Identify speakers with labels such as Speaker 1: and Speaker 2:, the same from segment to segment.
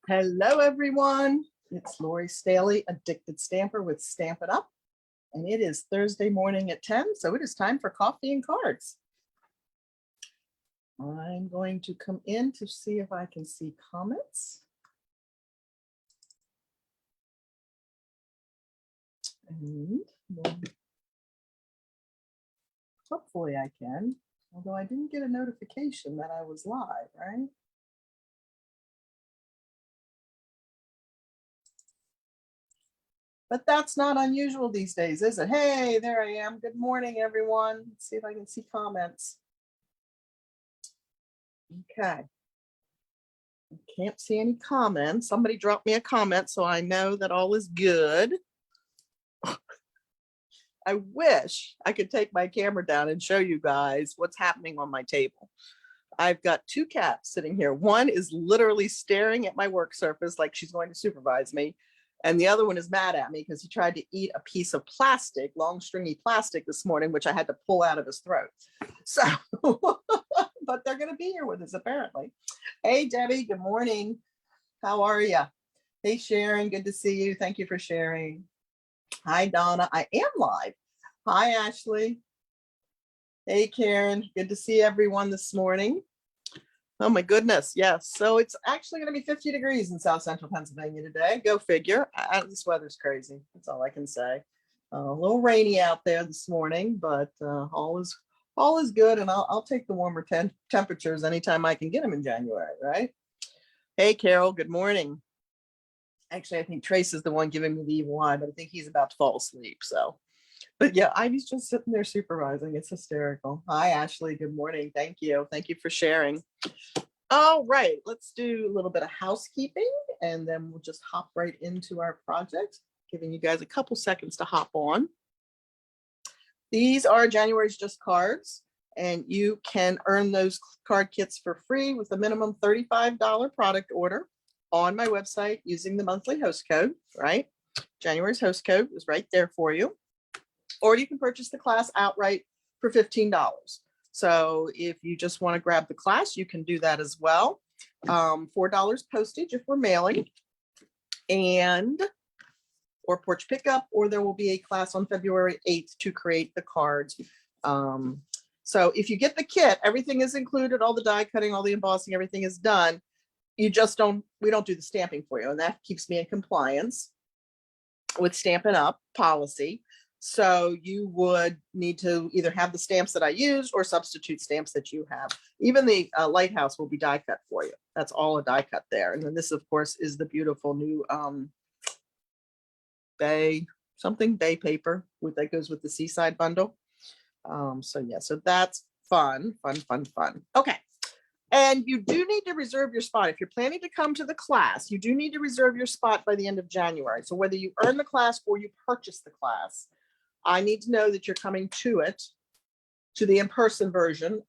Speaker 1: Hello, everyone. It's Lori Staley, Addicted Stamper with Stampin' Up. And it is Thursday morning at 10, so it is time for coffee and cards. I'm going to come in to see if I can see comments. And hopefully I can, although I didn't get a notification that I was live, right? But that's not unusual these days, is it? Hey, there I am. Good morning, everyone. Let's see if I can see comments. Okay. I can't see any comments. Somebody dropped me a comment, so I know that all is good. I wish I could take my camera down and show you guys what's happening on my table. I've got two cats sitting here. One is literally staring at my work surface like she's going to supervise me. And the other one is mad at me because he tried to eat a piece of plastic, long stringy plastic this morning, which I had to pull out of his throat. So, but they're going to be here with us apparently. Hey, Debbie, good morning. How are you? Hey, Sharon, good to see you. Thank you for sharing. Hi, Donna. I am live. Hi, Ashley. Hey, Karen. Good to see everyone this morning. Oh my goodness, yes. So it's actually going to be 50 degrees in South Central Pennsylvania today. Go figure. This weather's crazy. That's all I can say. A little rainy out there this morning, but all is good. And I'll take the warmer temperatures anytime I can get them in January, right? Hey, Carol. Good morning. Actually, I think Trace is the one giving me the evil eye, but I think he's about to fall asleep. So, but yeah, Ivy's just sitting there supervising. It's hysterical. Hi, Ashley. Good morning. Thank you. Thank you for sharing. All right, let's do a little bit of housekeeping and then we'll just hop right into our project, giving you guys a couple seconds to hop on. These are January's Just cards, and you can earn those card kits for free with a minimum $35 product order on my website using the monthly host code, right? January's host code is right there for you. Or you can purchase the class outright for $15. So if you just want to grab the class, you can do that as well. $4 postage if we're mailing, and or porch pickup, or there will be a class on February 8th to create the cards. So if you get the kit, everything is included, all the die cutting, all the embossing, everything is done. You just we don't do the stamping for you, and that keeps me in compliance with Stampin' Up policy. So you would need to either have the stamps that I use or substitute stamps that you have. Even the lighthouse will be die cut for you. That's all a die cut there. And then this, of course, is the beautiful new bay paper that goes with the Seaside bundle. So yeah, so that's fun. Okay. And you do need to reserve your spot. If you're planning to come to the class, you do need to reserve your spot by the end of January. So whether you earn the class or you purchase the class, I need to know that you're coming to the in-person version,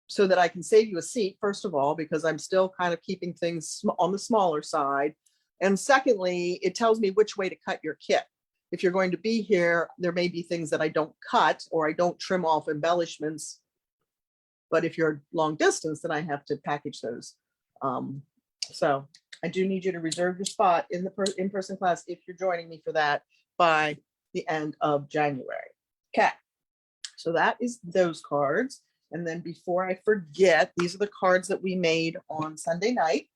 Speaker 1: so that I can save you a seat, first of all, because I'm still kind of keeping things on the smaller side. And secondly, it tells me which way to cut your kit. If you're going to be here, there may be things that I don't cut or I don't trim off embellishments. But if you're long distance, then I have to package those. So I do need you to reserve your spot in the in-person class if you're joining me for that by the end of January. Okay, so that is those cards. And then before I forget, these are the cards that we made on Sunday night.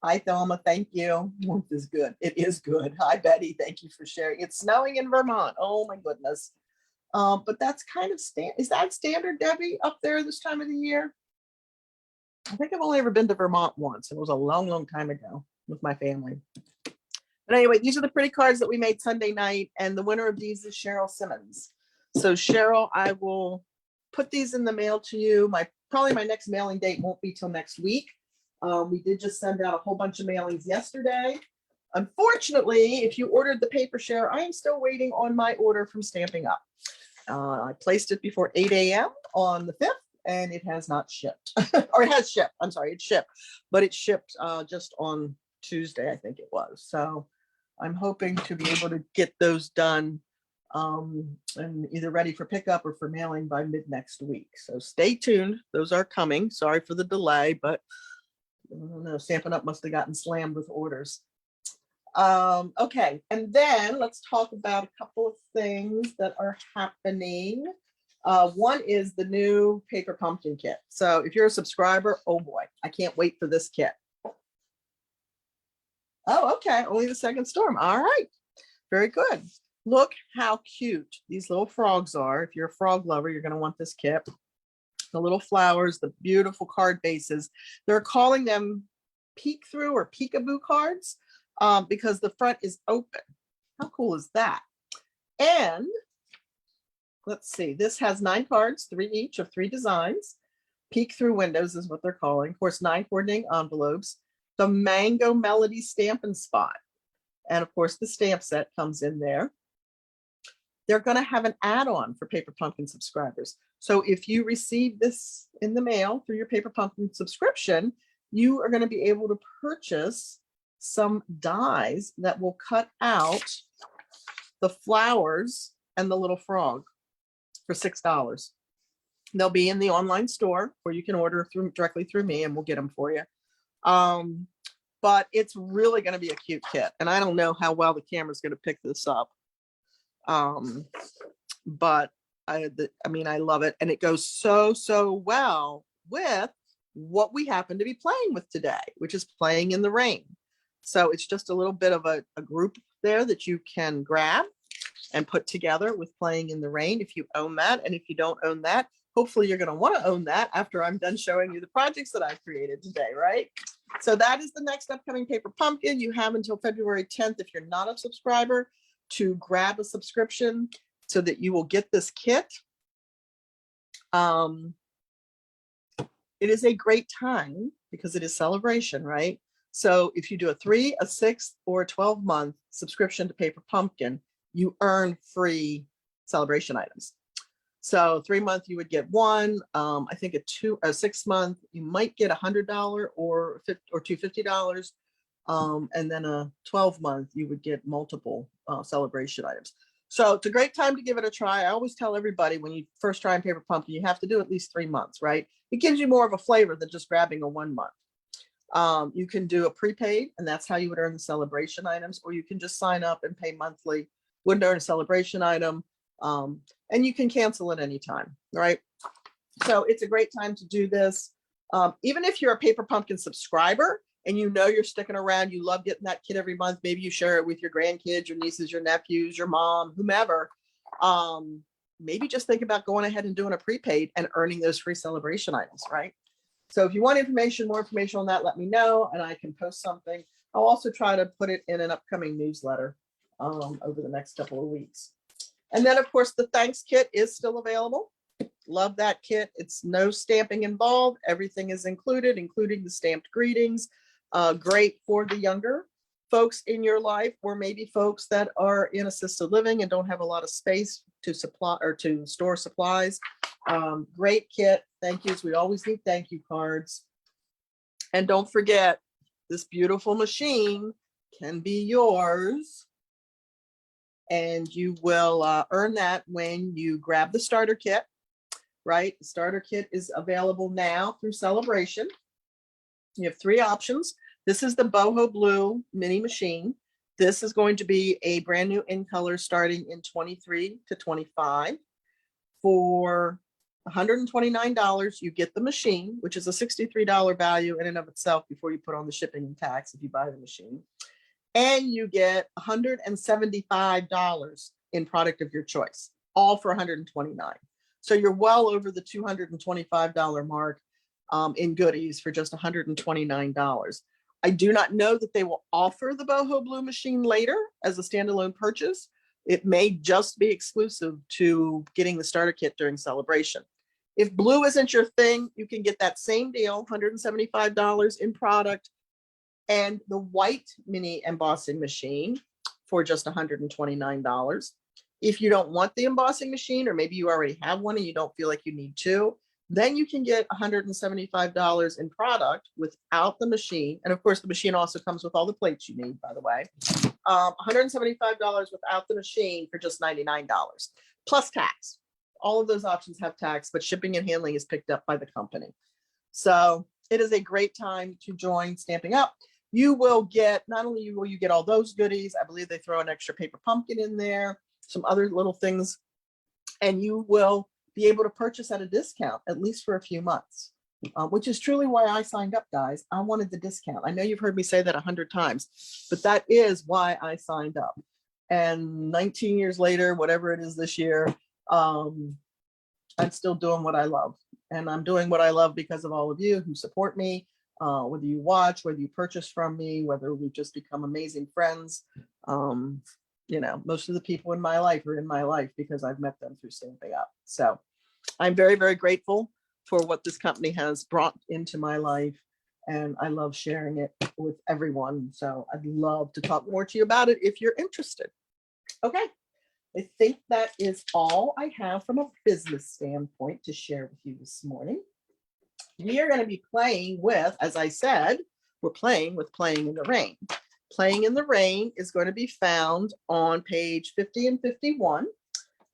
Speaker 1: Hi, Thelma, thank you. Warmth is good. It is good. Hi, Betty. Thank you for sharing. It's snowing in Vermont. Oh my goodness. But that's kind of is that standard, Debbie, up there this time of the year? I think I've only ever been to Vermont once. It was a long time ago with my family. But anyway, these are the pretty cards that we made Sunday night, and the winner of these is Cheryl Simmons. So Cheryl, I will put these in the mail to you. Probably my next mailing date won't be till next week. We did just send out a whole bunch of mailings yesterday. Unfortunately, if you ordered the paper share, I am still waiting on my order from Stampin' Up. I placed it before 8 a.m. on the 5th, and it has not shipped. Or it has shipped. I'm sorry, it shipped. But it shipped just on Tuesday, I think it was. So I'm hoping to be able to get those done and either ready for pickup or for mailing by mid next week. So stay tuned. Those are coming. Sorry for the delay, but I don't know, Stampin' Up must have gotten slammed with orders. Okay, and then let's talk about a couple of things that are happening. One is the new paper pumpkin kit. So if you're a subscriber, oh boy, I can't wait for this kit. Oh, okay, only the second storm. All right, very good. Look how cute these little frogs are. If you're a frog lover, you're going to want this kit. The little flowers, the beautiful card bases. They're calling them peek through or peekaboo cards because the front is open. How cool is that? And let's see, this has 9 cards, 3 each of 3 designs. Peek through windows is what they're calling. Of course, 9 coordinating envelopes. The Mango Melody Stampin' Spot. And of course, the stamp set comes in there. They're going to have an add-on for Paper Pumpkin subscribers. So if you receive this in the mail through your Paper Pumpkin subscription, you are going to be able to purchase some dies that will cut out the flowers and the little frog for $6. They'll be in the online store, or you can order directly through me and we'll get them for you. But it's really going to be a cute kit. And I don't know how well the camera's going to pick this up. But I mean, I love it. And it goes so well with what we happen to be playing with today, which is playing in the rain. So it's just a little bit of a group there that you can grab and put together with playing in the rain if you own that. And if you don't own that, hopefully you're going to want to own that after I'm done showing you the projects that I've created today, right? So that is the next upcoming Paper Pumpkin. You have until February 10th, if you're not a subscriber, to grab a subscription so that you will get this kit. It is a great time because it is celebration, right? So if you do a 3, a 6, or a 12-month subscription to Paper Pumpkin, you earn free celebration items. So 3-month, you would get 1. I think a 6-month, you might get $100 or $250. And then a 12-month, you would get multiple celebration items. So it's a great time to give it a try. I always tell everybody when you first try Paper Pumpkin, you have to do at least 3 months, right? It gives you more of a flavor than just grabbing a 1 month. You can do a prepaid, and that's how you would earn the celebration items, or you can just sign up and pay monthly, wouldn't earn a celebration item, and you can cancel at any time, right? So it's a great time to do this. Even if you're a Paper Pumpkin subscriber and you know you're sticking around, you love getting that kit every month, maybe you share it with your grandkids, your nieces, your nephews, your mom, whomever, maybe just think about going ahead and doing a prepaid and earning those free celebration items, right? So if you want more information on that, let me know and I can post something. I'll also try to put it in an upcoming newsletter over the next couple of weeks. And then of course the thanks kit is still available. Love that kit. It's no stamping involved. Everything is included, including the stamped greetings. Great for the younger folks in your life, or maybe folks that are in assisted living and don't have a lot of space to supply or to store supplies. Great kit. Thank yous. We always need thank you cards. And don't forget, this beautiful machine can be yours. And you will earn that when you grab the starter kit, right? The starter kit is available now through Celebration. You have 3 options. This is the Boho Blue mini machine. This is going to be a brand new in color starting in 23 to 25. For $129, you get the machine, which is a $63 value in and of itself before you put on the shipping and tax if you buy the machine. And you get $175 in product of your choice, all for $129. So you're well over the $225 mark in goodies for just $129. I do not know that they will offer the Boho Blue machine later as a standalone purchase. It may just be exclusive to getting the starter kit during Celebration. If blue isn't your thing, you can get that same deal, $175 in product, and the white mini embossing machine for just $129. If you don't want the embossing machine, or maybe you already have one and you don't feel like you need 2, then you can get $175 in product without the machine. And of course, the machine also comes with all the plates you need, by the way. $175 without the machine for just $99, plus tax. All of those options have tax, but shipping and handling is picked up by the company. So it is a great time to join Stamping Up. you will get, not only will you get all those goodies, I believe they throw an extra paper pumpkin in there, some other little things, and you will be able to purchase at a discount, at least for a few months, which is truly why I signed up, guys. I wanted the discount. I know you've heard me say that 100 times, but that is why I signed up. And 19 years later, whatever it is this year, I'm still doing what I love. And I'm doing what I love because of all of you who support me, whether you watch, whether you purchase from me, whether we've just become amazing friends. You know, most of the people in my life are in my life because I've met them through Stamping Up. So I'm very, very grateful for what this company has brought into my life. And I love sharing it with everyone. So I'd love to talk more to you about it if you're interested. Okay. I think that is all I have from a business standpoint to share with you this morning. We are going to be playing with, as I said, we're playing with Playing in the Rain. Playing in the Rain is going to be found on page 50 and 51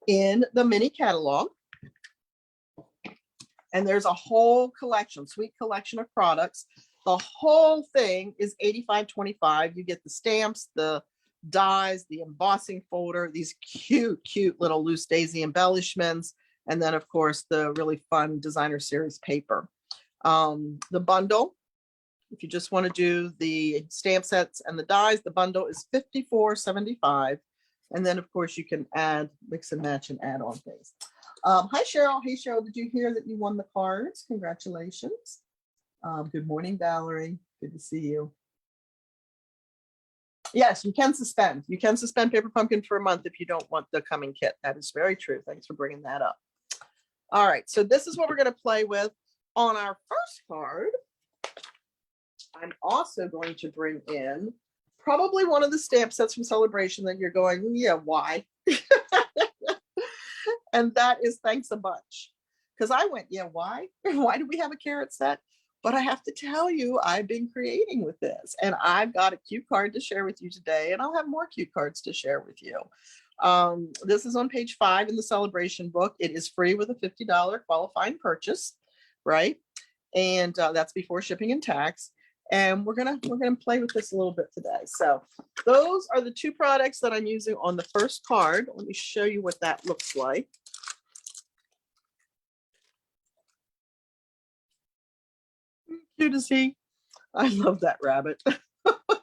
Speaker 1: in the mini catalog. And there's a whole collection, sweet collection of products. The whole thing is $85.25. You get the stamps, the dies, the embossing folder, these cute, cute little loose daisy embellishments, and then, of course, the really fun designer series paper. The bundle, if you just want to do the stamp sets and the dies, the bundle is $54.75. And then, of course, you can add, mix and match and add on things. Hi, Cheryl. Hey, Cheryl, did you hear that you won the cards? Congratulations. Good morning, Valerie. Good to see you. Yes, you can suspend. You can suspend Paper Pumpkin for a month if you don't want the coming kit. That is very true. Thanks for bringing that up. All right, so this is what we're going to play with. On our first card, I'm also going to bring in probably one of the stamp sets from Celebration that you're going, yeah, why? And that is Thanks a Bunch. Because I went, yeah, why? Why do we have a carrot set? But I have to tell you, I've been creating with this. And I've got a cute card to share with you today. And I'll have more cute cards to share with you. This is on page 5 in the Celebration book. It is free with a $50 qualifying purchase, right? And that's before shipping and tax. And we're gonna play with this a little bit today. So those are the two products that I'm using on the first card. Let me show you what that looks like. Cute as he. I love that rabbit.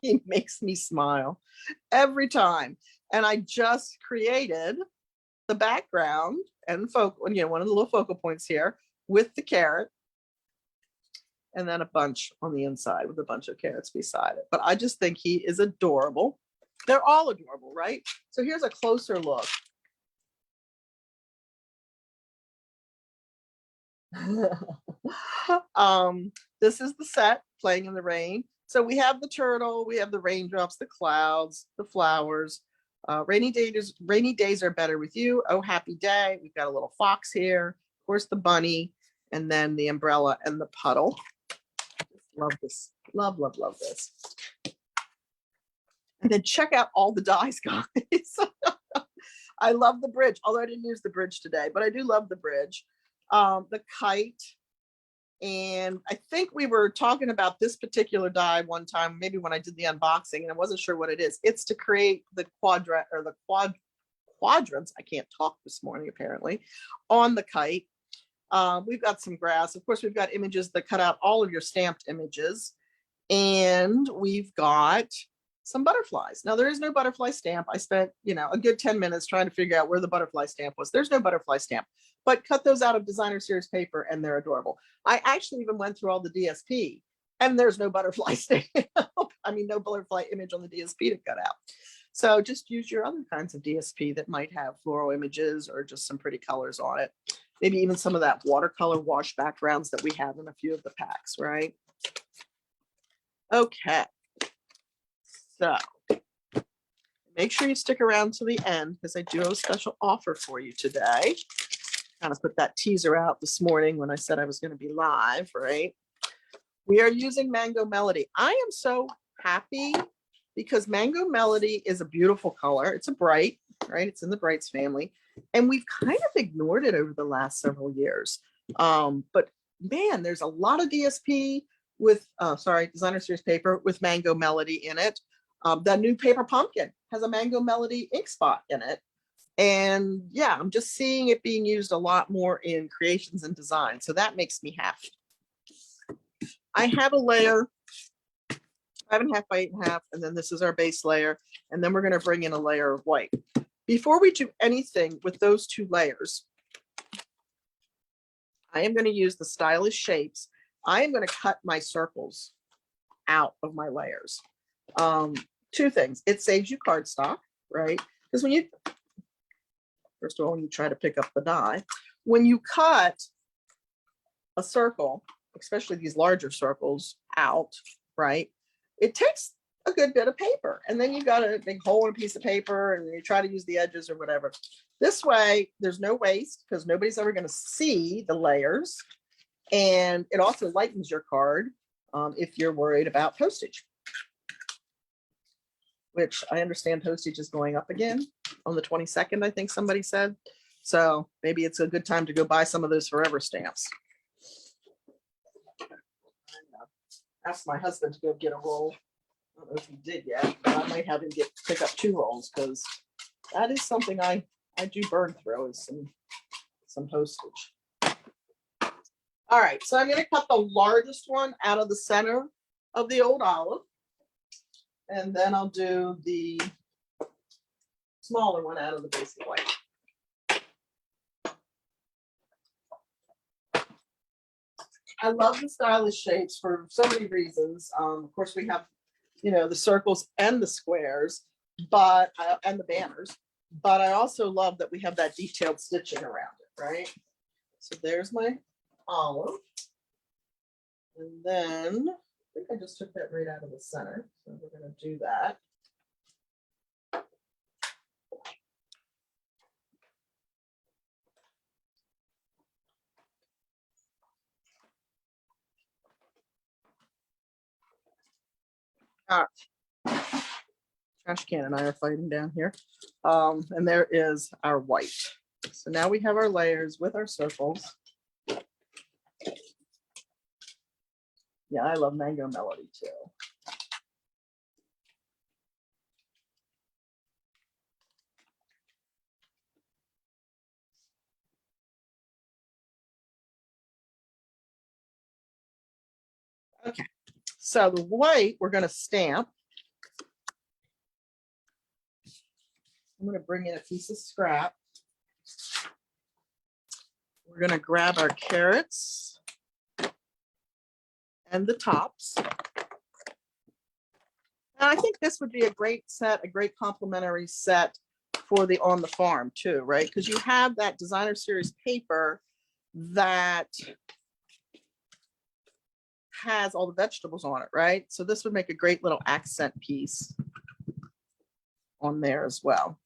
Speaker 1: He makes me smile every time. And I just created the background and focal, you know, one of the little focal points here with the carrot. And then a bunch on the inside with a bunch of carrots beside it. But I just think he is adorable. They're all adorable, right? So here's a closer look. This is the set, Playing in the Rain. So we have the turtle, we have the raindrops, the clouds, the flowers. Rainy days are better with you. Oh, happy day. We've got a little fox here. Of course, the bunny, and then the umbrella and the puddle. Love this. Love, love, love this. And then check out all the dies, guys. I love the bridge, although I didn't use the bridge today, but I do love the bridge. The kite. And I think we were talking about this particular die one time, maybe when I did the unboxing, and I wasn't sure what it is. It's to create the quadrant or the quadrants. I can't talk this morning, apparently, on the kite. We've got some grass. Of course, we've got images that cut out all of your stamped images. And we've got some butterflies. Now, there is no butterfly stamp. I spent, you know, a good 10 minutes trying to figure out where the butterfly stamp was. There's no butterfly stamp, but cut those out of designer series paper and they're adorable. I actually even went through all the DSP and there's no butterfly stamp. I mean, no butterfly image on the DSP to cut out. So just use your other kinds of DSP that might have floral images or just some pretty colors on it. Maybe even some of that watercolor wash backgrounds that we have in a few of the packs, right? Okay. So make sure you stick around to the end because I do have a special offer for you today. Kind of put that teaser out this morning when I said I was going to be live, right? We are using Mango Melody. I am so happy because Mango Melody is a beautiful color. It's a bright, right? It's in the brights family. And we've kind of ignored it over the last several years. But man, there's a lot of DSP, with, sorry, designer series paper with Mango Melody in it. The new paper pumpkin has a Mango Melody ink spot in it. And yeah, I'm just seeing it being used a lot more in creations and design. So that makes me happy. I have a layer, 5.5 by 8.5, and then this is our base layer. And then we're going to bring in a layer of white. Before we do anything with those two layers, I am going to use the Stylish Shapes. I am going to cut my circles out of my layers. Two things. It saves you cardstock, right? Because when you, first of all, when you try to pick up the die, when you cut a circle, especially these larger circles out, right, it takes a good bit of paper. And then you got a big hole in a piece of paper and you try to use the edges or whatever. This way, there's no waste because nobody's ever going to see the layers. And it also lightens your card if you're worried about postage, which I understand postage is going up again on the 22nd, I think somebody said. So maybe it's a good time to go buy some of those forever stamps. Asked my husband to go get a roll. I don't know if he did yet, but I might have him pick up 2 rolls because that is something I do burn through is some postage. All right, so I'm going to cut the largest one out of the center of the old olive. And then I'll do the smaller one out of the base of white. I love the Stylish Shapes for so many reasons. Of course, we have, the circles and the squares, but and the banners. But I also love that we have that detailed stitching around it, right? So there's my olive. And then I think I just took that right out of the center. So we're going to do that. All right. Trash can and I are fighting down here. And there is our white. So now we have our layers with our circles. Yeah, I love Mango Melody too. Okay, so the white we're going to stamp. I'm going to bring in a piece of scrap. We're going to grab our carrots and the tops. And I think this would be a great set, a great complementary set for the On the Farm too, right? Because you have that designer series paper that has all the vegetables on it, right? So this would make a great little accent piece on there as well.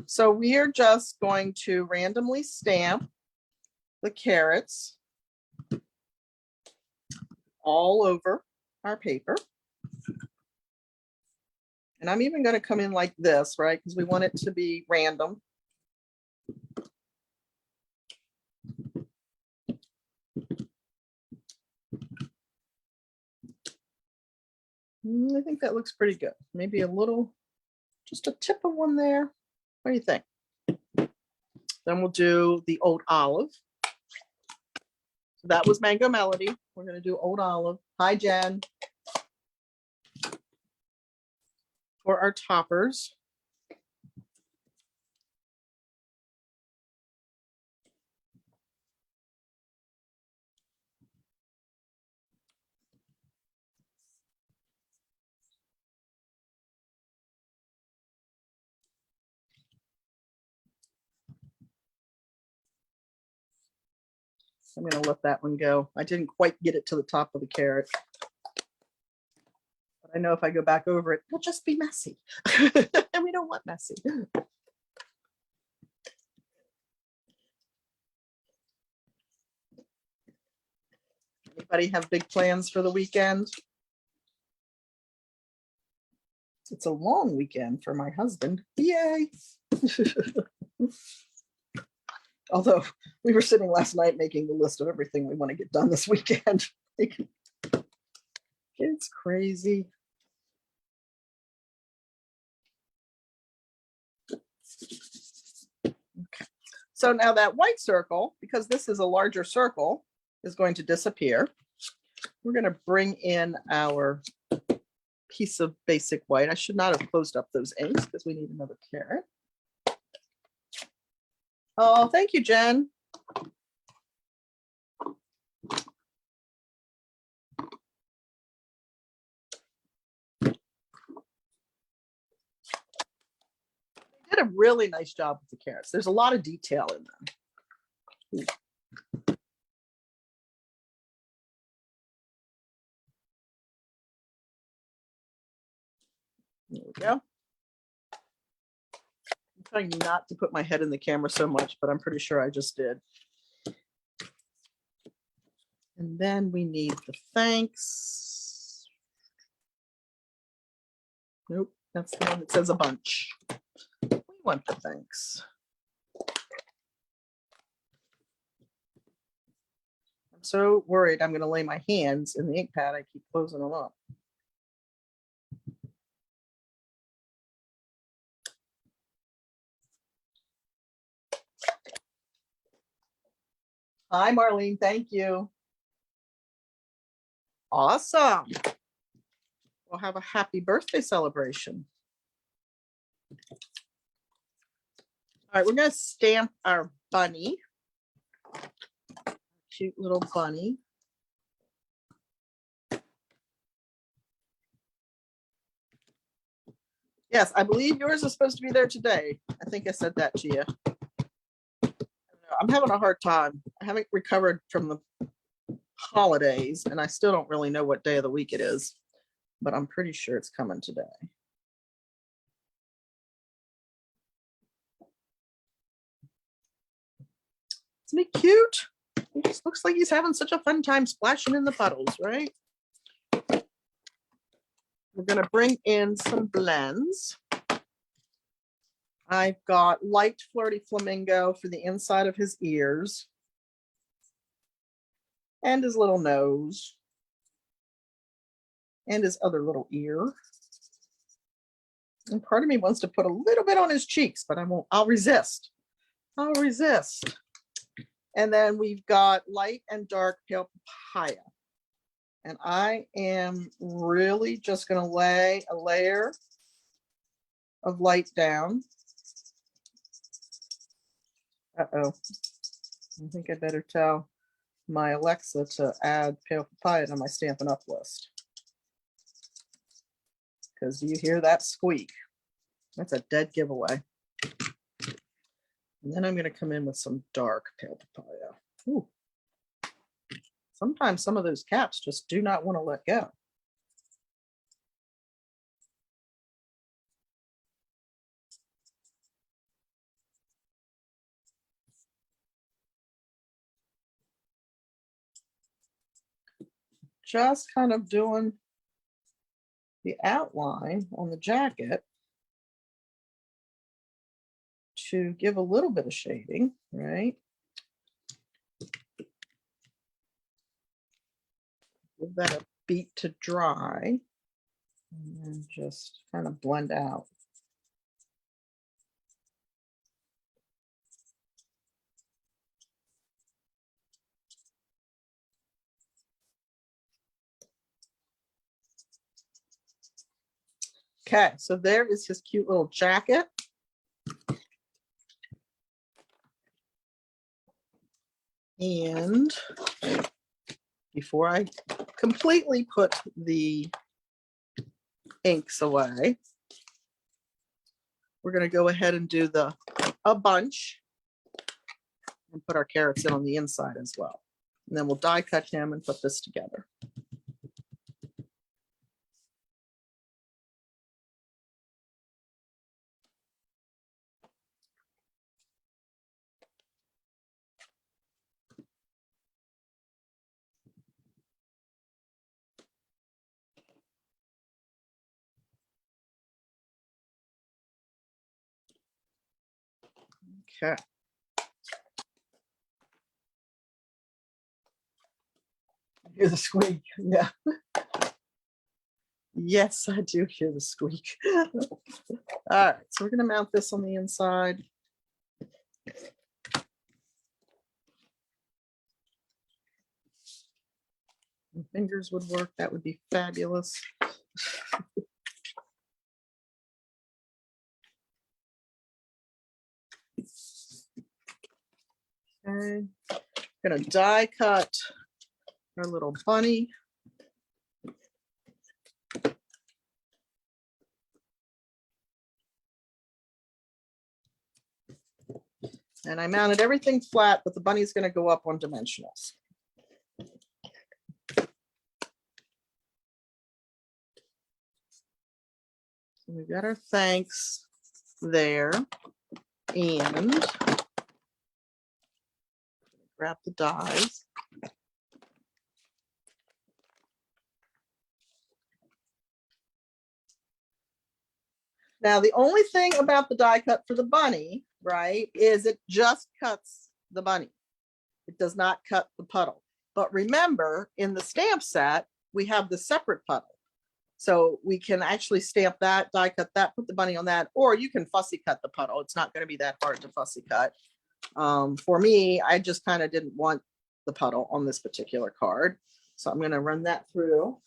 Speaker 1: So we are just going to randomly stamp the carrots all over our paper. And I'm even going to come in like this, right? Because we want it to be random. I think that looks pretty good. Maybe a little, just a tip of one there. What do you think? Then we'll do the Old Olive. So that was Mango Melody. We're going to do Old Olive. Hi, Jen. For our toppers. I'm going to let that one go. I didn't quite get it to the top of the carrot. But I know if I go back over it, it'll just be messy. And we don't want messy. Anybody have big plans for the weekend? It's a long weekend for my husband. Yay! Although we were sitting last night making the list of everything we want to get done this weekend. It's crazy. Okay. So now that white circle, because this is a larger circle, is going to disappear. We're going to bring in our piece of basic white. I should not have closed up those inks because we need another carrot. Oh, thank you, Jen. They did a really nice job with the carrots. There's a lot of detail in them. There we go. I'm trying not to put my head in the camera so much, but I'm pretty sure I just did. And then we need the thanks. Nope, that's the one that says a bunch. We want the thanks. I'm so worried I'm going to lay my hands in the ink pad. I keep closing them up. Hi, Marlene. Thank you. Awesome. We'll have a happy birthday celebration. All right, we're going to stamp our bunny. Cute little bunny. Yes, I believe yours is supposed to be there today. I think I said that to you. I'm having a hard time. I haven't recovered from the holidays, and I still don't really know what day of the week it is, but I'm pretty sure it's coming today. Isn't he cute? He just looks like he's having such a fun time splashing in the puddles, right? We're going to bring in some blends. I've got light flirty flamingo for the inside of his ears and his little nose and his other little ear. And part of me wants to put a little bit on his cheeks, but I won't. I'll resist. I'll resist. And then we've got light and dark pale papaya. And I am really just going to lay a layer of light down. Uh-oh. I think I better tell my Alexa to add pale papaya to my Stampin' Up list. Because do you hear that squeak? That's a dead giveaway. And then I'm going to come in with some dark pale papaya. Ooh. Sometimes some of those caps just do not want to let go. Just kind of doing the outline on the jacket to give a little bit of shading, right? Give that a beat to dry and then just kind of blend out. Okay, so there is his cute little jacket. And before I completely put the inks away, we're going to go ahead and do a bunch and put our carrots in on the inside as well. And then we'll die cut him and put this together. Okay. Hear the squeak. Yeah. Yes, I do hear the squeak. All right, so we're going to mount this on the inside. Fingers would work. That would be fabulous. Okay, gonna die cut our little bunny. And I mounted everything flat, but the bunny's gonna go up on dimensionals. So we've got our thanks there, and grab the dies. Now, the only thing about the die cut for the bunny, right, is it just cuts the bunny. It does not cut the puddle. But remember, in the stamp set, we have the separate puddle. So we can actually stamp that, die cut that, put the bunny on that, or you can fussy cut the puddle. It's not going to be that hard to fussy cut. For me, I just kind of didn't want the puddle on this particular card. So I'm going to run that through.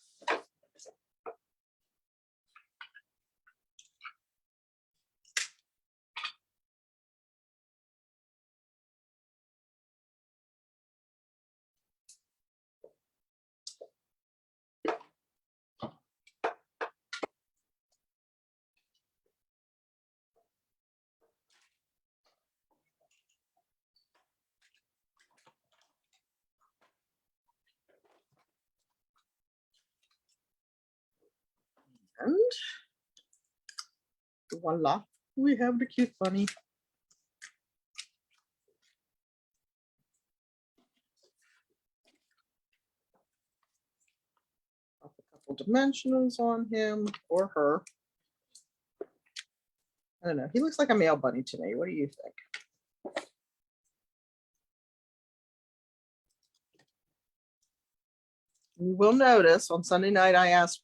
Speaker 1: And voila, we have the cute bunny. Pop a couple dimensionals on him or her. I don't know. He looks like a male bunny to me. What do you think? You will notice on Sunday night, I asked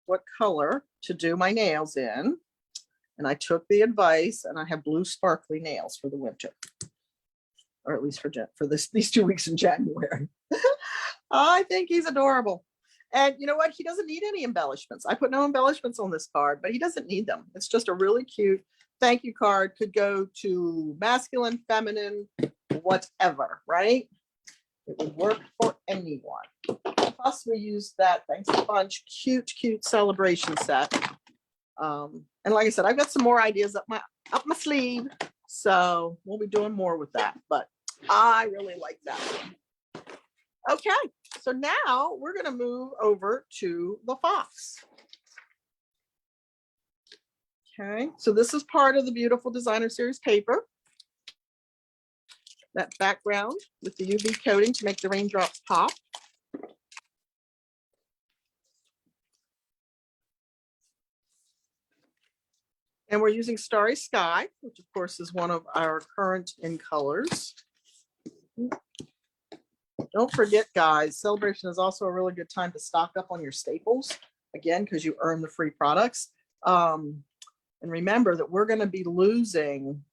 Speaker 1: what color to do my nails in. And I took the advice, and I have blue sparkly nails for the winter, or at least for these 2 weeks in January. I think he's adorable. And you know what? He doesn't need any embellishments. I put no embellishments on this card, but he doesn't need them. It's just a really cute thank you card. Could go to masculine, feminine, whatever, right? It would work for anyone. Plus, we used that Thanks a Bunch cute celebration set. And like I said, I've got some more ideas up my sleeve, so we'll be doing more with that. But I really like that one. Okay, so now we're going to move over to the fox. Okay, so this is part of the beautiful designer series paper. That background with the UV coating to make the raindrops pop. And we're using Starry Sky, which of course is one of our current in colors. Don't forget, guys, Celebration is also a really good time to stock up on your staples, again, because you earn the free products. And remember that we're going to be losing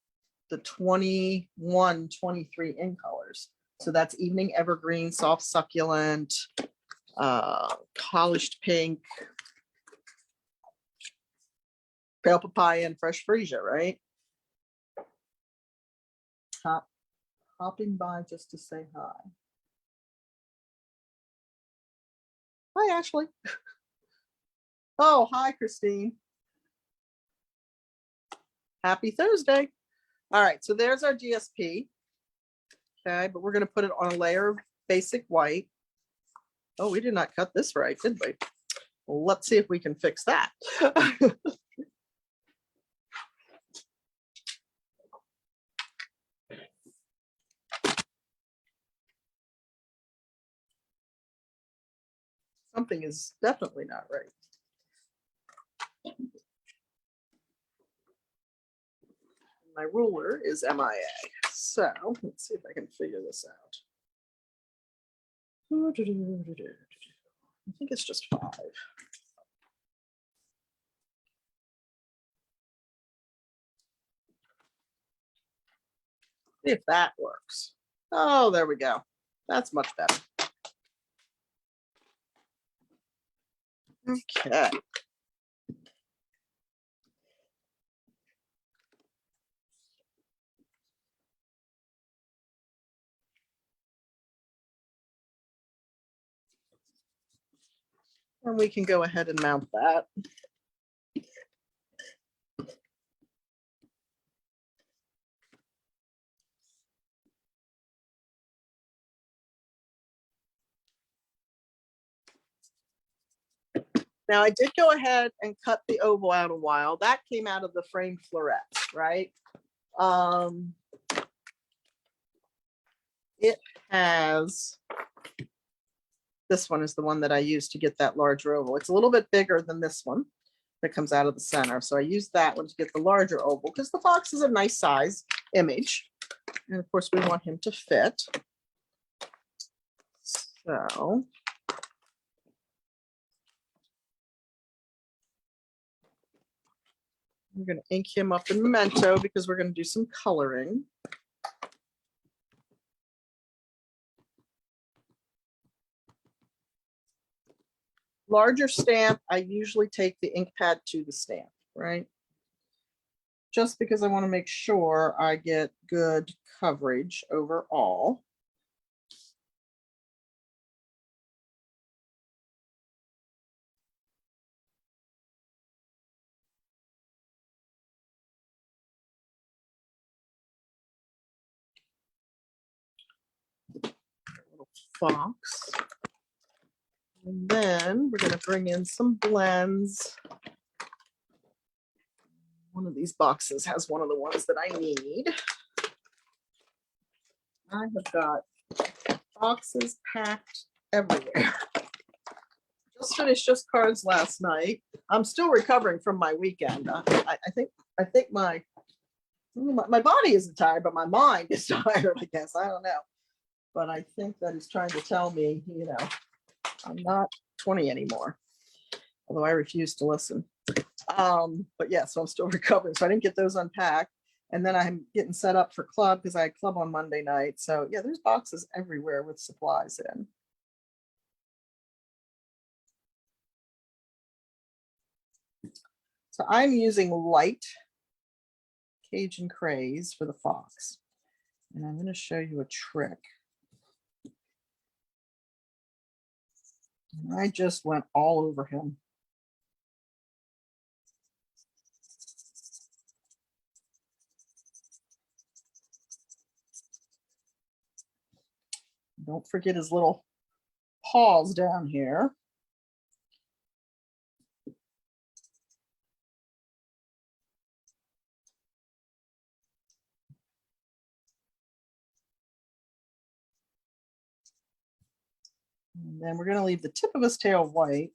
Speaker 1: the 21, 23 in colors. So that's Evening Evergreen, Soft Succulent, Polished Pink, Pale Papaya, and Fresh Freesia, right? Hopping by just to say hi. Hi, Ashley. Oh, hi, Christine. Happy Thursday. All right, so there's our GSP. Okay, but we're going to put it on a layer of basic white. Oh, we did not cut this right, did we? Well, let's see if we can fix that. Something is definitely not right. My ruler is MIA. So let's see if I can figure this out. I think it's just 5. See if that works. Oh, there we go. That's much better. Okay. And we can go ahead and mount that. Now I did go ahead and cut the oval out a while. That came out of the framed florets, right? It has, this one is the one that I used to get that larger oval. It's a little bit bigger than this one that comes out of the center. So I used that one to get the larger oval because the fox is a nice size image. And of course we want him to fit. So we're going to ink him up in Memento because we're going to do some coloring. Larger stamp, I usually take the ink pad to the stamp, right? Just because I want to make sure I get good coverage overall. Little fox. And then we're going to bring in some blends. One of these boxes has one of the ones that I need. I have got boxes packed everywhere. Just finished just cards last night. I'm still recovering from my weekend. I think my body isn't tired, but my mind is tired, I guess. I don't know. But I think that is trying to tell me, you know, I'm not 20 anymore, although I refuse to listen. But yeah, so I'm still recovering. So I didn't get those unpacked. And then I'm getting set up for club because I had club on Monday night. So yeah, there's boxes everywhere with supplies in. So I'm using light Cajun Craze for the fox. And I'm going to show you a trick. And I just went all over him. Don't forget his little paws down here. And then we're going to leave the tip of his tail white.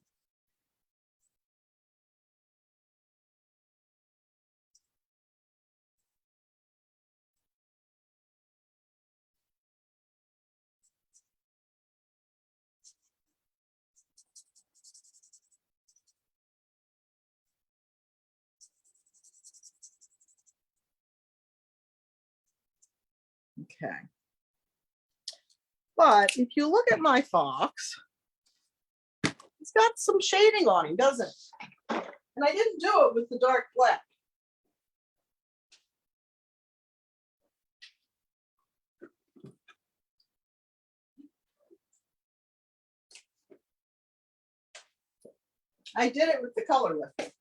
Speaker 1: Okay. But if you look at my fox, it's got some shading on him, doesn't it? And I didn't do it with the dark black. I did it with the color lift.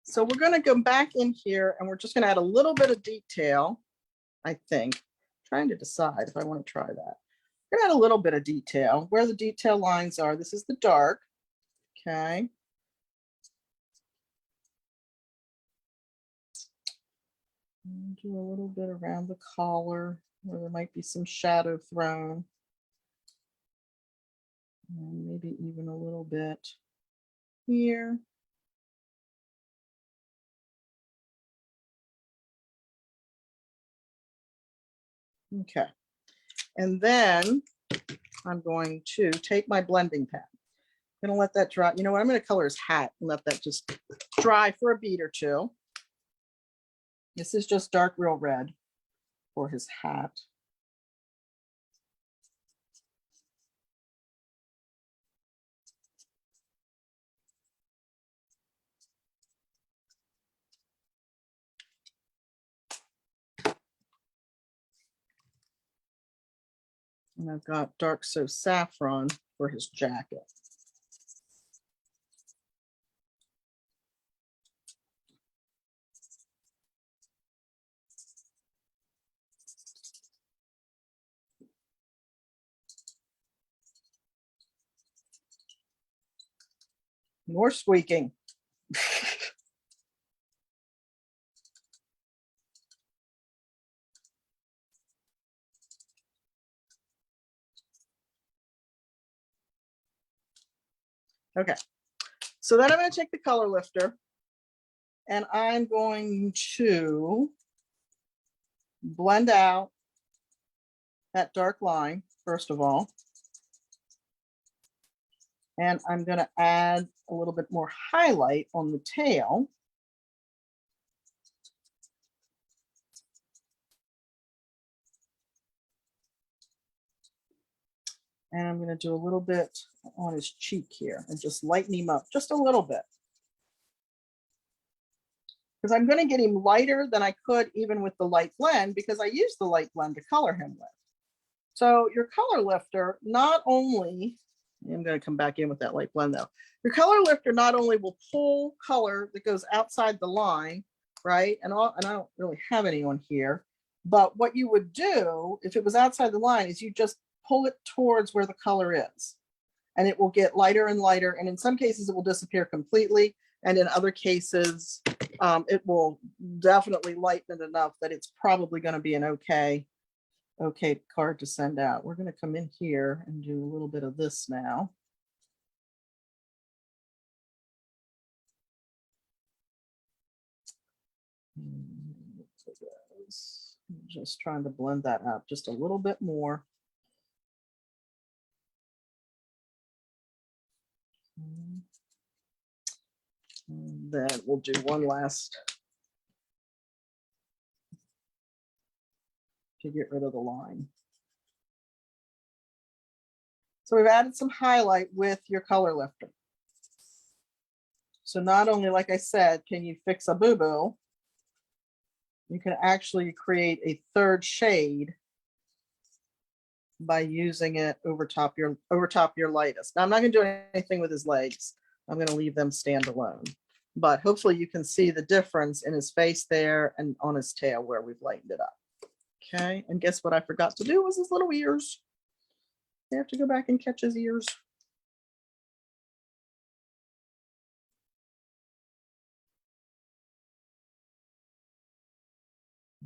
Speaker 1: So we're going to go back in here and we're just going to add a little bit of detail, I think. I'm trying to decide if I want to try that. We're going to add a little bit of detail where the detail lines are. This is the dark. Okay. And do a little bit around the collar where there might be some shadow thrown. And maybe even a little bit here. Okay. And then I'm going to take my blending pad. I'm gonna let that dry. You know what? I'm gonna color his hat and let that just dry for a beat or two. This is just dark real red for his hat. And I've got dark so saffron for his jacket. More squeaking. Okay, so then I'm going to take the color lifter and I'm going to blend out that dark line, first of all. And I'm going to add a little bit more highlight on the tail. And I'm going to do a little bit on his cheek here and just lighten him up just a little bit. Because I'm going to get him lighter than I could even with the light blend, because I used the light blend to color him with. So your color lifter not only, I'm going to come back in with that light blend though. Your color lifter not only will pull color that goes outside the line, right? And I don't really have any on here, but what you would do if it was outside the line is you just pull it towards where the color is, and it will get lighter and lighter. And in some cases it will disappear completely. And in other cases, it will definitely lighten it enough that it's probably going to be an okay card to send out. We're going to come in here and do a little bit of this now. Just trying to blend that out just a little bit more. And then we'll do one last to get rid of the line. So we've added some highlight with your color lifter. So not only, like I said, can you fix a boo-boo, you can actually create a third shade by using it over top your lightest. Now I'm not going to do anything with his legs. I'm going to leave them stand alone. But hopefully you can see the difference in his face there and on his tail where we've lightened it up. Okay, and guess what I forgot to do was his little ears. I have to go back and catch his ears.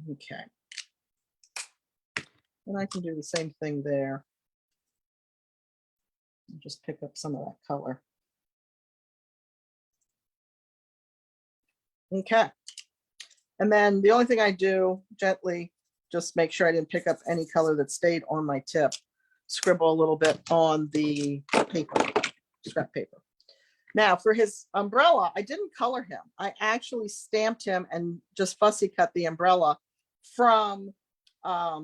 Speaker 1: Okay. And I can do the same thing there. Just pick up some of that color. Okay. And then the only thing I do gently, just make sure I didn't pick up any color that stayed on my tip. Scribble a little bit on the paper, scrap paper. Now for his umbrella, I didn't color him. I actually stamped him and just fussy cut the umbrella from our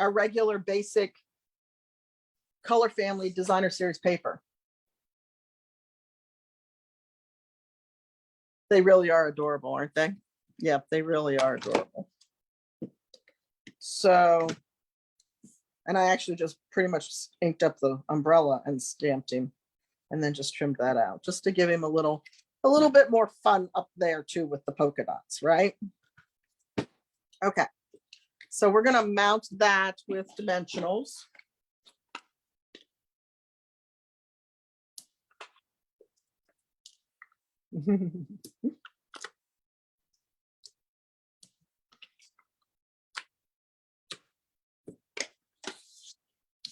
Speaker 1: regular basic Color Family Designer Series paper. They really are adorable, aren't they? Yeah, they really are adorable. So, and I actually just pretty much inked up the umbrella and stamped him, and then just trimmed that out just to give him a little bit more fun up there too with the polka dots, right? Okay, so we're gonna mount that with dimensionals.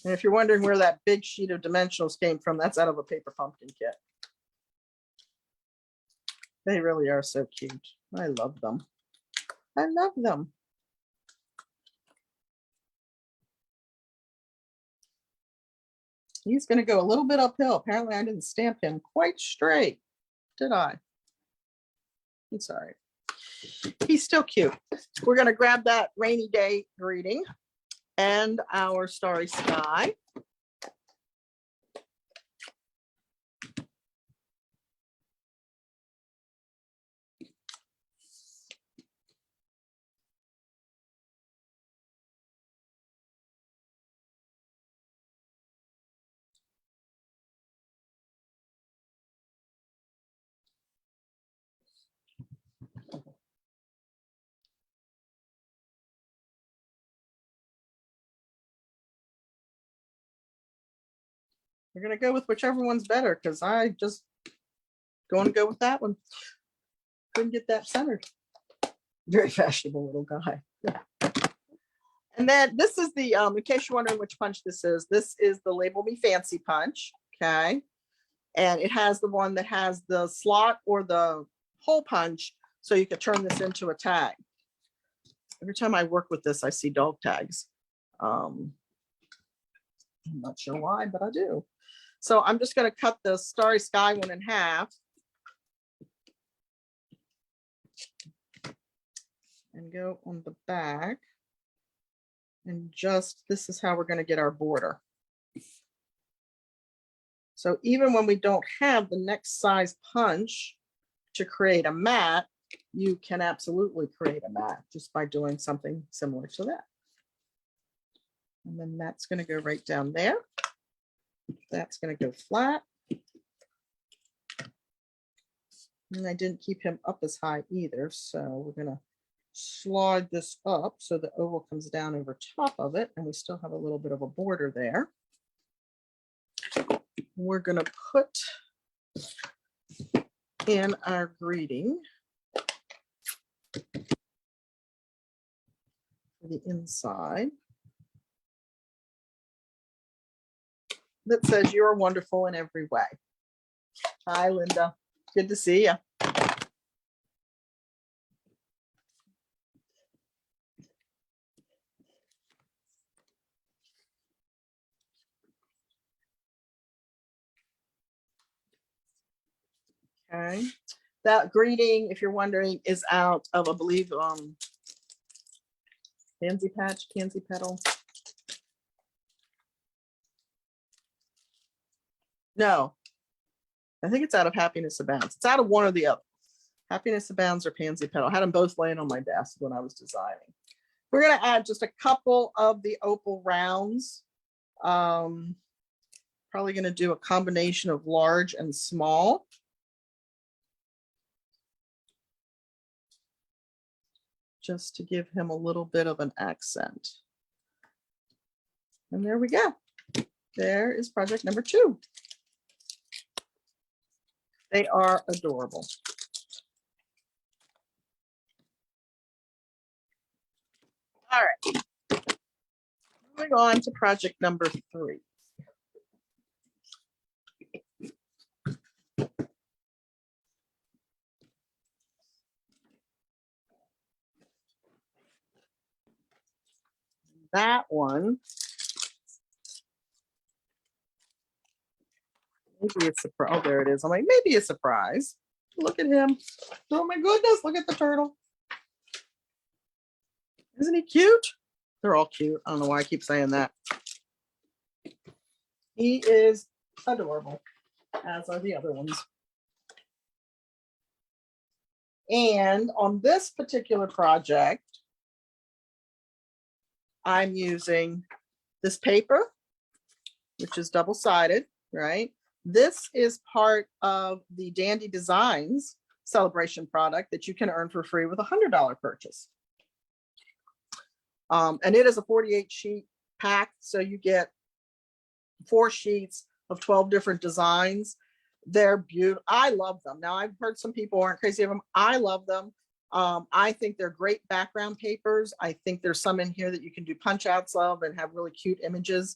Speaker 1: And if you're wondering where that big sheet of dimensionals came from, that's out of a paper pumpkin kit. They really are so cute. I love them. I love them. He's going to go a little bit uphill. Apparently I didn't stamp him quite straight, did I? It's all right. He's still cute. We're going to grab that rainy day greeting and our starry sky. We're going to go with whichever one's better because I just going to go with that one. Couldn't get that centered. Very fashionable little guy. And then this is the, in case you're wondering which punch this is the Label Me Fancy punch, okay? And it has the one that has the slot or the hole punch, so you can turn this into a tag. Every time I work with this, I see dog tags. I'm not sure why, but I do. So I'm just going to cut the Starry Sky one in half. And go on the back. And just, this is how we're going to get our border. So even when we don't have the next size punch to create a mat, you can absolutely create a mat just by doing something similar to that. And then that's going to go right down there. That's going to go flat. And I didn't keep him up as high either, so we're going to slide this up so the oval comes down over top of it, and we still have a little bit of a border there. We're going to put in our greeting for the inside that says you're wonderful in every way. Hi, Linda. Good to see you. Okay, that greeting, if you're wondering, is out of, I believe, Pansy Petal. No, I think it's out of Happiness Abounds. It's out of one or the other. Happiness Abounds or Pansy Petal. I had them both laying on my desk when I was designing. We're going to add just a couple of the opal rounds. Probably going to do a combination of large and small. Just to give him a little bit of an accent. And there we go. There is project number 2. They are adorable. All right. Moving on to project number 3. That one, maybe a surprise. Oh, there it is. I'm like, maybe a surprise. Look at him. Oh my goodness, look at the turtle. Isn't he cute? They're all cute. I don't know why I keep saying that. He is adorable, as are the other ones. And on this particular project, I'm using this paper, which is double-sided, right? This is part of the Dandy Designs celebration product that you can earn for free with a $100 purchase. And it is a 48 sheet pack. So you get 4 sheets of 12 different designs. They're beautiful. I love them. Now, I've heard some people aren't crazy of them. I love them. I think they're great background papers. I think there's some in here that you can do punch outs of and have really cute images.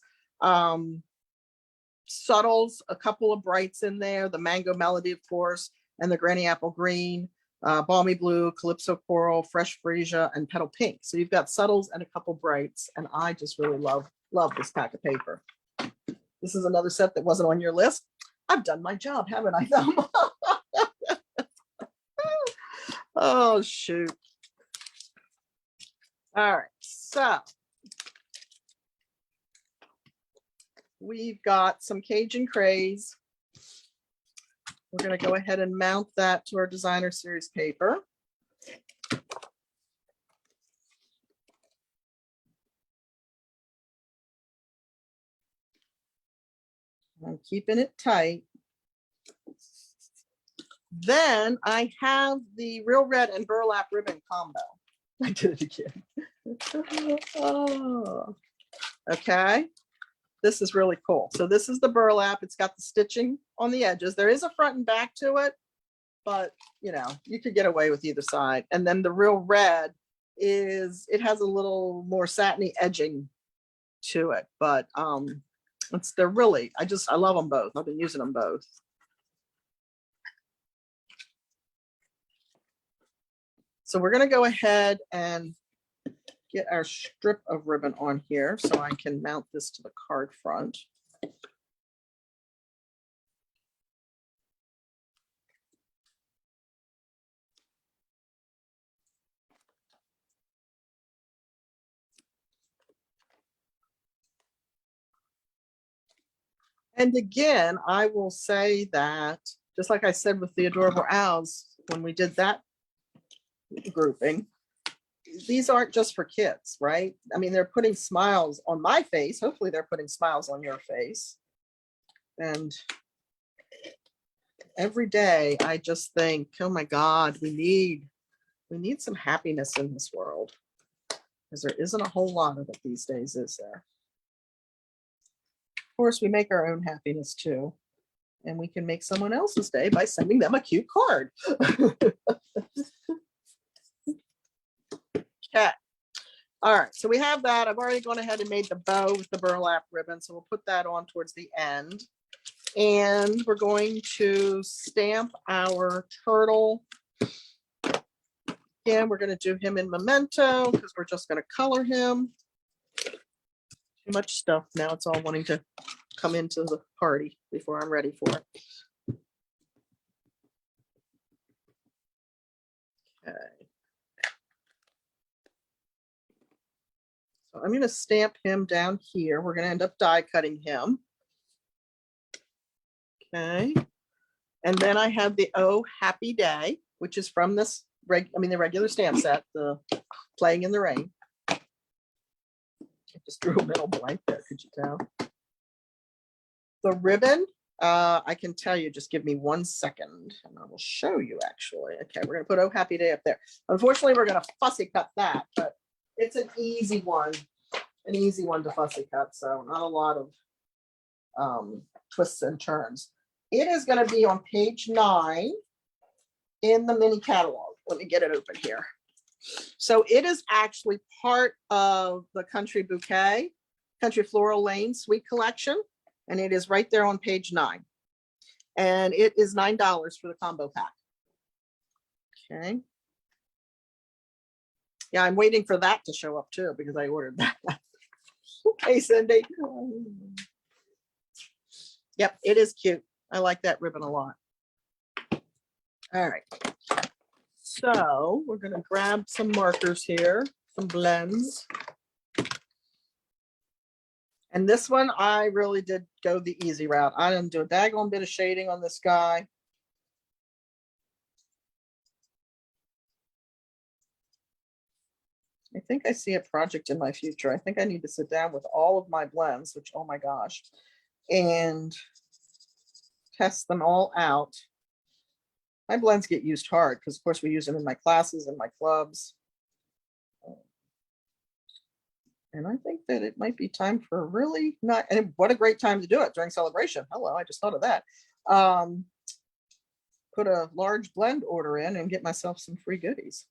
Speaker 1: Subtles, a couple of brights in there, the Mango Melody, of course, and the Granny Apple Green, Balmy Blue, Calypso Coral, Fresh Freesia, and Petal Pink. So you've got subtles and a couple brights, and I just really love this pack of paper. This is another set that wasn't on your list. I've done my job, haven't I, Thelma? Oh, shoot. All right, so we've got some Cajun Craze. We're going to go ahead and mount that to our designer series paper. I'm keeping it tight. Then I have the Real Red and burlap ribbon combo. I did it again. Oh, okay. This is really cool. So this is the burlap. It's got the stitching on the edges. There is a front and back to it, but you know, you could get away with either side. And then the Real Red is, it has a little more satiny edging to it, but they're really, I love them both. I've been using them both. So we're going to go ahead and get our strip of ribbon on here so I can mount this to the card front. And again, I will say that, just like I said with the Adorable Owls, when we did that grouping, these aren't just for kids, right? I mean, they're putting smiles on my face. Hopefully they're putting smiles on your face. And every day I just think, oh my God, we need some happiness in this world, because there isn't a whole lot of it these days, is there? Of course, we make our own happiness too. And we can make someone else's day by sending them a cute card. Okay. All right, so we have that. I've already gone ahead and made the bow with the burlap ribbon, so we'll put that on towards the end. And we're going to stamp our turtle. Again, we're going to do him in Memento because we're just going to color him. Too much stuff. Now it's all wanting to come into the party before I'm ready for it. Okay. So I'm going to stamp him down here. We're going to end up die cutting him. Okay. And then I have the Oh Happy Day, which is from this, the regular stamp set, the Playing in the Rain. I just drew a middle blank there, could you tell? The ribbon, I can tell you, just give me 1 second and I will show you actually. Okay, we're going to put Oh Happy Day up there. Unfortunately, we're going to fussy cut that, but it's an easy one to fussy cut. So not a lot of twists and turns. It is going to be on page 9 in the mini catalog. Let me get it open here. So it is actually part of the Country Floral Lane Suite Collection. And it is right there on page 9. And it is $9 for the combo pack. Okay. Yeah, I'm waiting for that to show up too, because I ordered that. Okay, Cindy. Yep, it is cute. I like that ribbon a lot. All right. So we're going to grab some markers here, some blends. And this one, I really did go the easy route. I didn't do a daggone bit of shading on this guy. I think I see a project in my future. I think I need to sit down with all of my blends, which, oh my gosh, and test them all out. My blends get used hard because, of course, we use them in my classes and my clubs. And I think that it might be time for really not, and what a great time to do it during celebration. Hello, I just thought of that. Put a large blend order in and get myself some free goodies.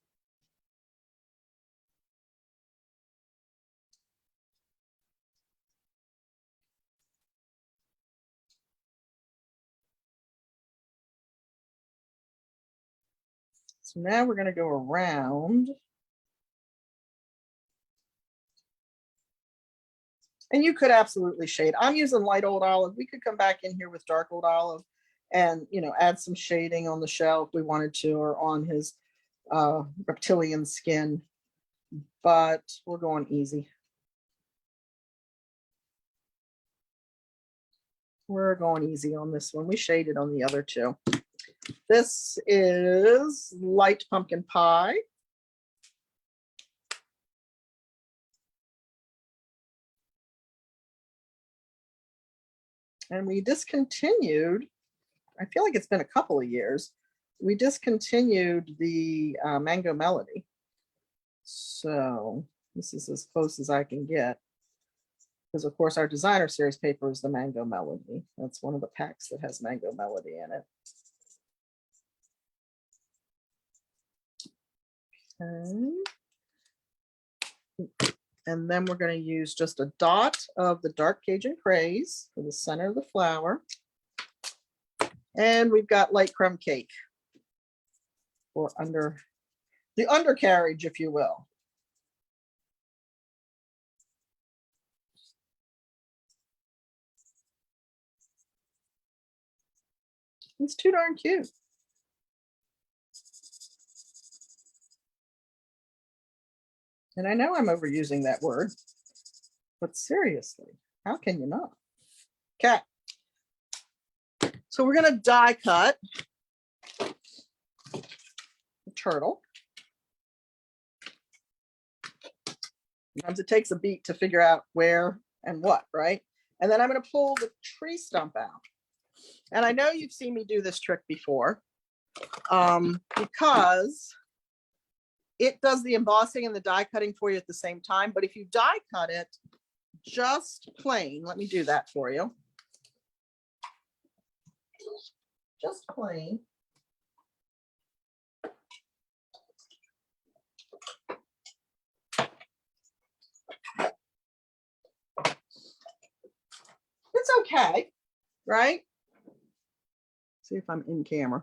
Speaker 1: So now we're going to go around And you could absolutely shade. I'm using light old olive. We could come back in here with dark old olive and, you know, add some shading on the shell if we wanted to, or on his reptilian skin, but we're going easy. We're going easy on this one. We shaded on the other two. This is light pumpkin pie. And we discontinued, I feel like it's been a couple of years, we discontinued the Mango Melody. So this is as close as I can get. Because of course our designer series paper is the Mango Melody. That's one of the packs that has Mango Melody in it. Okay. And then we're going to use just a dot of the dark Cajun Craze for the center of the flower. And we've got light crumb cake for under the undercarriage, if you will. It's too darn cute. And I know I'm overusing that word, but seriously, how can you not? Okay. So we're going to die cut the turtle. Sometimes it takes a beat to figure out where and what, right? And then I'm going to pull the tree stump out. And I know you've seen me do this trick before because it does the embossing and the die cutting for you at the same time. But if you die cut it just plain, let me do that for you. Just plain. It's okay, right? See if I'm in camera.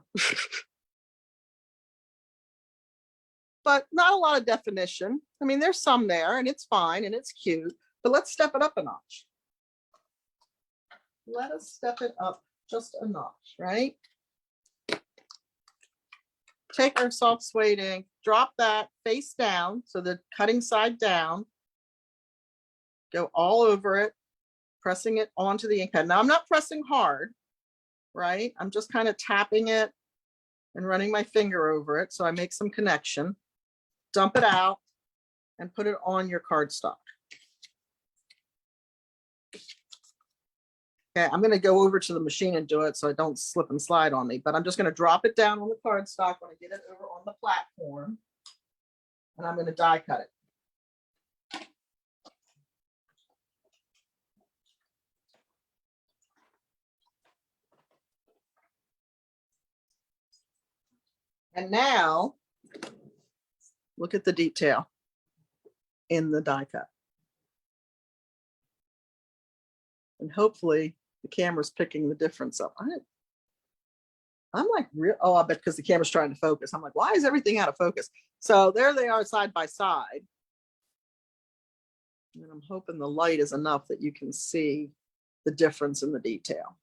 Speaker 1: But not a lot of definition. I mean, there's some there and it's fine and it's cute, but let's step it up a notch. Let us step it up just a notch, right? Take our soft suede ink, drop that face down, so the cutting side down, go all over it, pressing it onto the ink pad. Now I'm not pressing hard, right? I'm just kind of tapping it and running my finger over it so I make some connection. Dump it out and put it on your cardstock. Okay, I'm going to go over to the machine and do it so I don't slip and slide on me, but I'm just going to drop it down on the cardstock when I get it over on the platform, and I'm going to die cut it. And now, look at the detail in the die cut. And hopefully the camera's picking the difference up. I'm like, oh, I bet because the camera's trying to focus. I'm like, why is everything out of focus? So there they are side by side. And I'm hoping the light is enough that you can see the difference in the detail.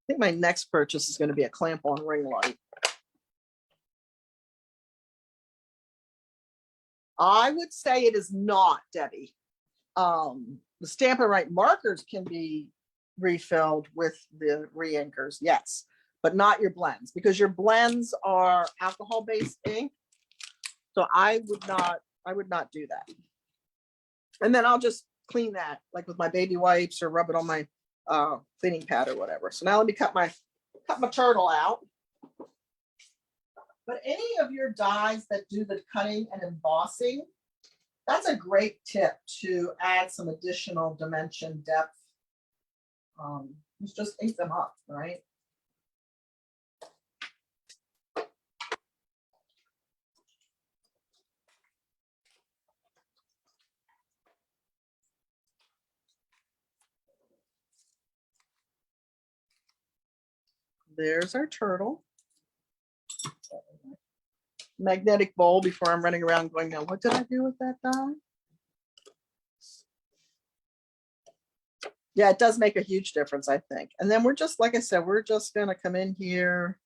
Speaker 1: I think my next purchase is going to be a clamp-on ring light. I would say it is not, Debbie. The Stampin' Right markers can be refilled with the re-inkers, yes, but not your blends, because your blends are alcohol-based ink. So I would not do that. And then I'll just clean that like with my baby wipes or rub it on my cleaning pad or whatever. So now let me cut my turtle out. But any of your dies that do the cutting and embossing, that's a great tip to add some additional dimension depth. Just ink them up, right? There's our turtle. Magnetic bowl before I'm running around going, now what did I do with that die? Yeah, it does make a huge difference, I think. And then we're just, like I said, we're just gonna come in here.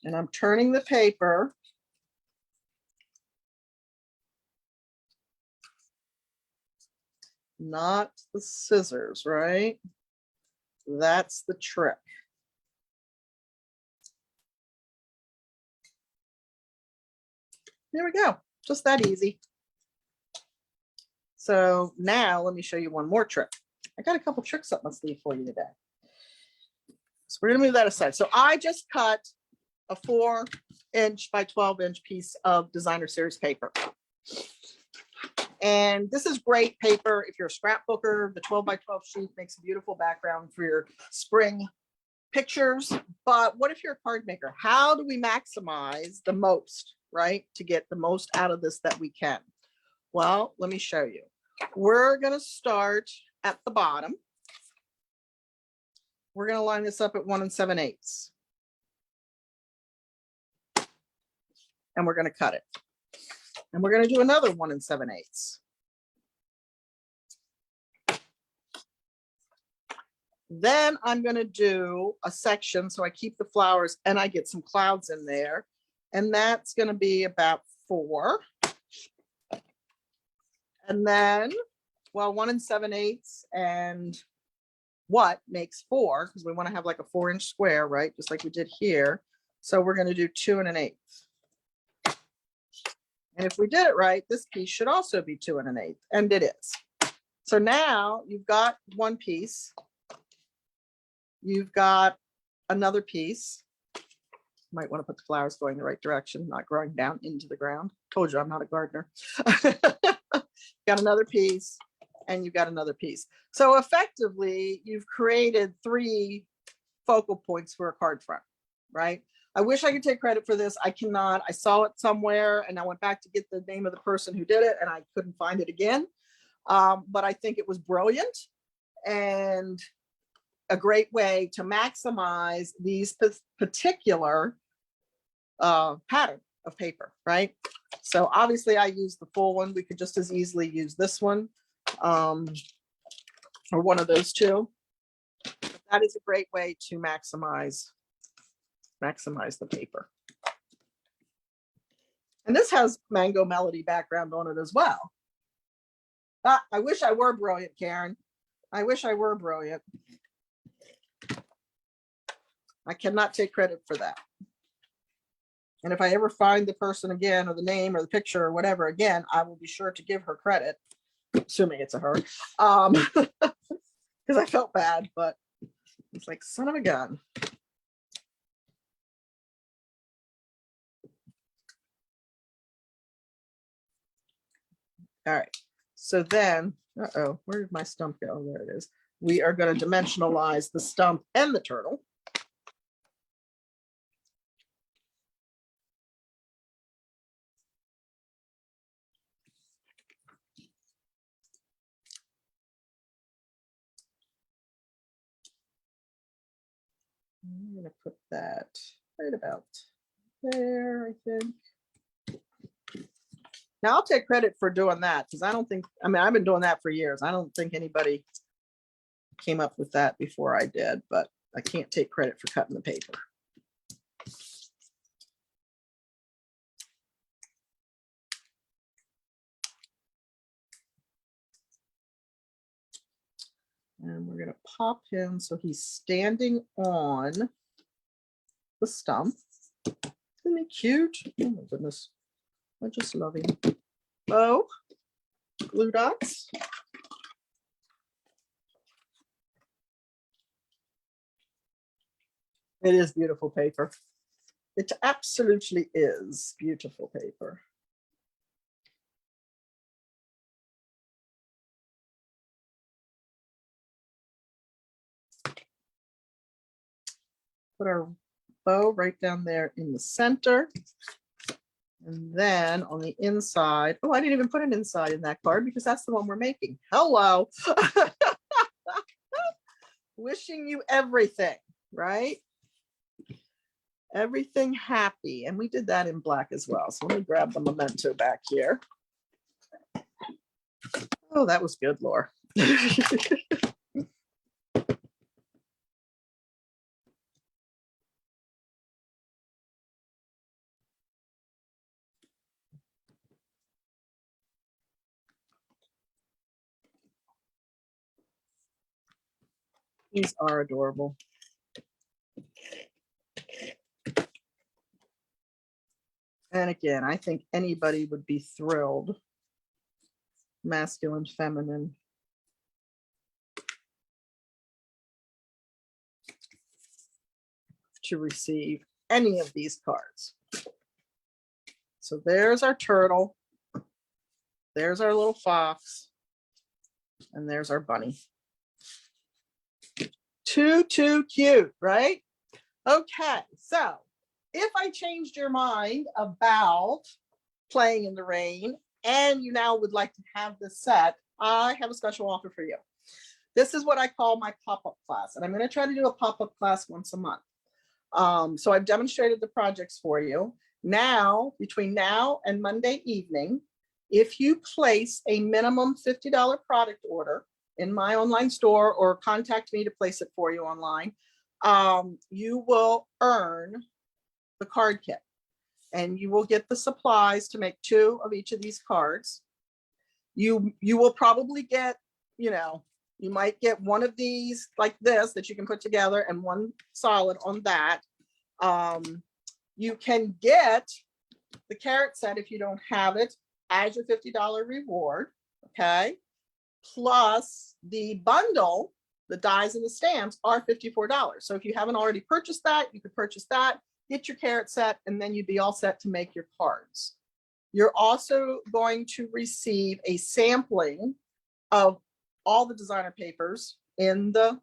Speaker 1: And I'm turning the paper. Not the scissors, right? That's the trick. There we go. Just that easy. So now let me show you one more trick. I got a couple tricks up my sleeve for you today. So we're gonna move that aside. So I just cut a 4-inch by 12-inch piece of designer series paper. And this is great paper if you're a scrapbooker. The 12 by 12 sheet makes a beautiful background for your spring pictures. But what if you're a card maker? How do we maximize the most, right? To get the most out of this that we can. Well, let me show you. We're going to start at the bottom. We're going to line this up at 1 7/8. And we're going to cut it. And we're going to do another 1 7/8. Then I'm going to do a section so I keep the flowers and I get some clouds in there. And that's going to be about 4. And then, well, 1 7/8 and what makes 4, because we want to have like a 4-inch square, right? Just like we did here. So we're going to do 2 1/8. And if we did it right, this piece should also be 2 1/8, and it is. So now you've got one piece. You've got another piece. Might want to put the flowers going the right direction, not growing down into the ground. Told you I'm not a gardener. Got another piece, and you've got another piece. So effectively, you've created 3 focal points for a card front, right? I wish I could take credit for this. I cannot. I saw it somewhere, and I went back to get the name of the person who did it, and I couldn't find it again. But I think it was brilliant and a great way to maximize these particular pattern of paper, right? So obviously I use the full one. We could just as easily use this one or one of those two. But that is a great way to maximize the paper. And this has Mango Melody background on it as well. I wish I were brilliant, Karen. I wish I were brilliant. I cannot take credit for that. And if I ever find the person again, or the name or the picture or whatever again, I will be sure to give her credit, assuming it's a her, because I felt bad, but it's like, son of a gun. All right, so then, where did my stump go? There it is. We are going to dimensionalize the stump and the turtle. I'm going to put that right about there, I think. Now I'll take credit for doing that, because I don't think, I mean, I've been doing that for years. I don't think anybody came up with that before I did, but I can't take credit for cutting the paper. And we're going to pop him so he's standing on the stump. Isn't he cute? Oh my goodness. I just love him. Oh, glue dots. It is beautiful paper. It absolutely is beautiful paper. Put our bow right down there in the center. And then on the inside, oh, I didn't even put an inside in that card because that's the one we're making. Hello. Wishing you everything, right? Everything happy. And we did that in black as well. So let me grab the memento back here. Oh, that was good, Laura. These are adorable. And again, I think anybody would be thrilled. Masculine, feminine. To receive any of these cards. So there's our turtle. There's our little fox. And there's our bunny. Too cute, right? Okay, so if I changed your mind about playing in the rain and you now would like to have this set, I have a special offer for you. This is what I call my pop-up class, and I'm going to try to do a pop-up class once a month. So I've demonstrated the projects for you. Now, between now and Monday evening, if you place a minimum $50 product order in my online store or contact me to place it for you online, you will earn the card kit, and you will get the supplies to make 2 of each of these cards. You will probably get, you know, you might get one of these like this that you can put together and one solid on that. You can get the carrot set if you don't have it as your $50 reward, okay? Plus the bundle, the dies and the stamps are $54. So if you haven't already purchased that, you could purchase that, get your carrot set, and then you'd be all set to make your cards. You're also going to receive a sampling of all the designer papers in the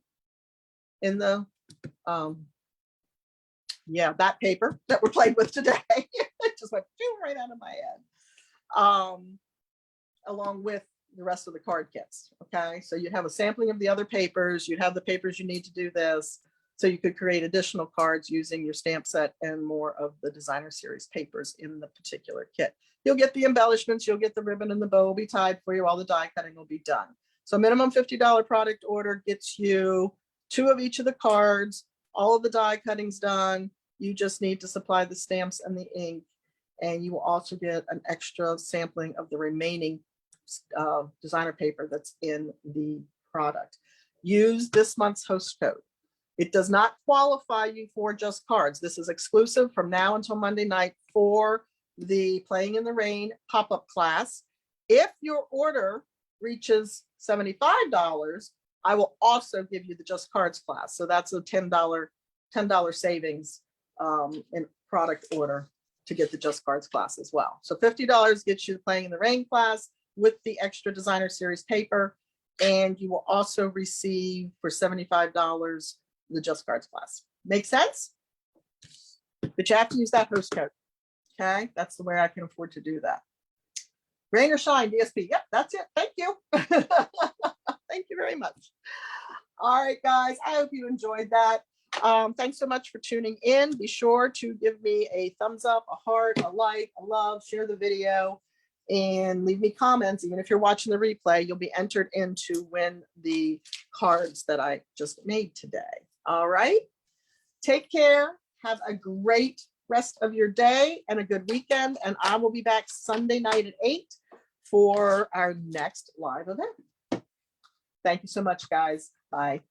Speaker 1: yeah, that paper that we're playing with today. It just went right out of my head. Along with the rest of the card kits. Okay, so you'd have a sampling of the other papers, you'd have the papers you need to do this, so you could create additional cards using your stamp set and more of the designer series papers in the particular kit. You'll get the embellishments, you'll get the ribbon and the bow will be tied for you, all the die cutting will be done. So minimum $50 product order gets you 2 of each of the cards, all of the die cutting's done. You just need to supply the stamps and the ink, and you will also get an extra sampling of the remaining designer paper that's in the product. Use this month's host code. It does not qualify you for just cards. This is exclusive from now until Monday night for the Playing in the Rain pop-up class. If your order reaches $75, I will also give you the Just Cards class. So that's a $10 savings in product order to get the Just Cards class as well. So $50 gets you the Playing in the Rain class with the extra designer series paper, and you will also receive for $75 the Just Cards class. Make sense? But you have to use that host code. Okay, that's the way I can afford to do that. Rain or shine, DSP. Yep, that's it. Thank you. Thank you very much. All right, guys, I hope you enjoyed that. Thanks so much for tuning in. Be sure to give me a thumbs up, a heart, a like, a love, share the video, and leave me comments. Even if you're watching the replay, you'll be entered in to win the cards that I just made today. All right, take care. Have a great rest of your day and a good weekend. And I will be back Sunday night at 8 for our next live event. Thank you so much, guys. Bye.